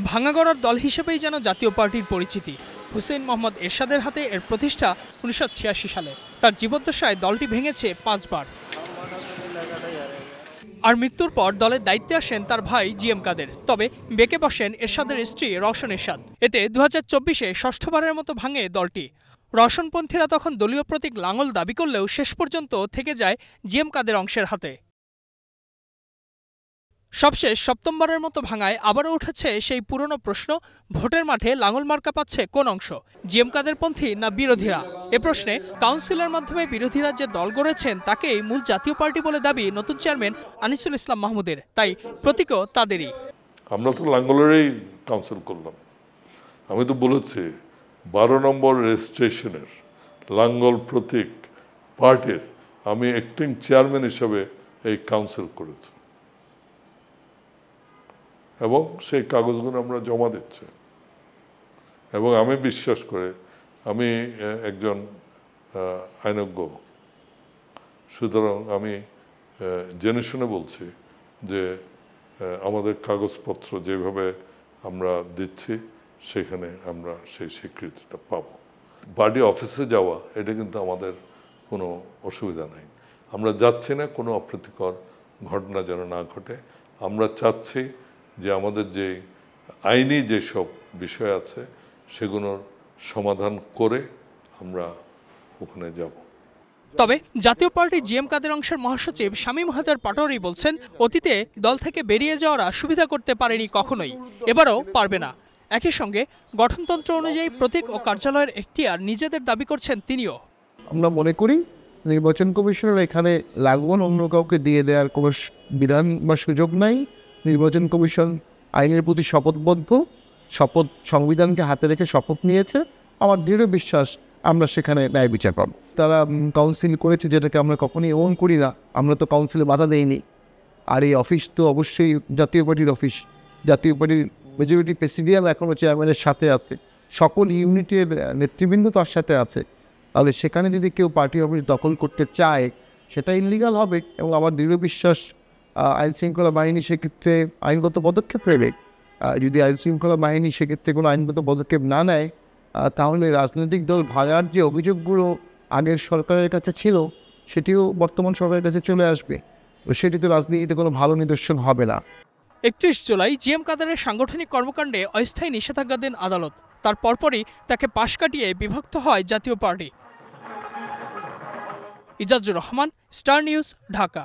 ভাঙাগড়ার দল হিসেবেই যেন জাতীয় পার্টির পরিচিতি। হুসেইন মোহাম্মদ এরশাদের হাতে এর প্রতিষ্ঠা ১৯৮৬ সালে। তার জীবদ্দশায় দলটি ভেঙেছে ৫ বার। আর মৃত্যুর পর দলের দায়িত্বে আসেন তার ভাই জিএম কাদের। তবে বেঁকে বসেন এরশাদের স্ত্রী রওশন এরশাদ। এতে ২০২৪-এ ষষ্ঠবারের মতো ভাঙে দলটি। রওশনপন্থীরা তখন দলীয় প্রতীক লাঙল দাবি করলেও শেষ পর্যন্ত থেকে যায় জিএম কাদের অংশের হাতে। সবশেষ সপ্তমবারের মতো ভাঙায় আবারও উঠেছে সেই পুরনো প্রশ্ন, ভোটের মাঠে লাঙল মার্কা পাচ্ছে কোন অংশ, জিএম কাদেরপন্থী না বিরোধীরা? এ প্রশ্নে কাউন্সিলের মাধ্যমে বিরোধীরা যে দল গড়েছেন তাকেই মূল জাতীয় পার্টি বলে দাবি নতুন চেয়ারম্যান আনিসুল ইসলাম মাহমুদের। তাই প্রতীকও তাদেরই। আমরা তো লাঙ্গলেরই কাউন্সিল করলাম। আমি তো বলেছি 12 নম্বর রেজিস্ট্রেশনের লাঙ্গল প্রতীক পার্টির আমি অ্যাক্টিং চেয়ারম্যান হিসেবে এই কাউন্সিল করেছি এবং সেই কাগজগুলো আমরা জমা দিচ্ছি। এবং আমি বিশ্বাস করে, আমি একজন আইনজ্ঞ, সুতরাং আমি জেনে শুনে বলছি যে আমাদের কাগজপত্র যেভাবে আমরা দিচ্ছি সেখানে আমরা সেই স্বীকৃতিটা পাব। পার্টি অফিসে যাওয়া এটা কিন্তু আমাদের কোনো অসুবিধা নাই। আমরা যাচ্ছি না কোনো অপ্রীতিকর ঘটনা যেন না ঘটে। আমরা চাচ্ছি যে আমাদের যে আইনি যেসব বিষয় আছে সেগুলোর সমাধান করে আমরা ওখানে যাব। তবে জাতীয় পার্টির জিএম কাদের অংশের মহাসচিব শামীম হায়দার পাটোয়ারি বলছেন, অতীতে দল থেকে বেরিয়ে যাওয়ারা সুবিধা করতে পারেনি কখনোই, এবারও পারবে না। একই সঙ্গে গঠনতন্ত্র অনুযায়ী প্রতীক ও কার্যালয়ের এখতিয়ার নিজেদের দাবি করছেন তিনিও। আমরা মনে করি নির্বাচন কমিশনের এখানে লাঙ্গল অন্য কাউকে দিয়ে দেওয়ার কোনো বিধান বা সুযোগ নাই। নির্বাচন কমিশন আইনের প্রতি শপথবদ্ধ, সংবিধানকে হাতে রেখে শপথ নিয়েছে। আমার দৃঢ় বিশ্বাস আমরা সেখানে ন্যায় বিচার পাব। তারা কাউন্সিল করেছে, যেটাকে আমরা কখনোই ওন করি না। আমরা তো কাউন্সিলে বাধা দেইনি। আর এই অফিস তো অবশ্যই জাতীয় পার্টির অফিস। জাতীয় পার্টির মেজরিটি প্রেসিডিয়াম এখনও চেয়ারম্যানের সাথে আছে, সকল ইউনিটের নেতৃবৃন্দ তার সাথে আছে। তাহলে সেখানে যদি কেউ পার্টি অফিস দখল করতে চায় সেটা ইনলিগাল হবে। এবং আমার দৃঢ় বিশ্বাস আইনশৃঙ্খলা বাহিনী সেক্ষেত্রে আইনগত পদক্ষেপ নেবে। যদি আইনশৃঙ্খলা বাহিনী সেক্ষেত্রে কোনো আইনগত পদক্ষেপ না নেয় তাহলে রাজনৈতিক দল ভাঙার যে অভিযোগগুলো আগের সরকারের কাছে ছিল সেটিও বর্তমান সরকারের কাছে চলে আসবে। সেটি তো রাজনীতিতে কোনো ভালো নিদর্শন হবে না। ৩১ জুলাই জিএম কাদেরের সাংগঠনিক কর্মকাণ্ডে অস্থায়ী নিষেধাজ্ঞা দেন আদালত। তার পরপরই তাকে পাশ কাটিয়ে বিভক্ত হয় Jatiya party. Ijajur Rahman, Star News, Dhaka.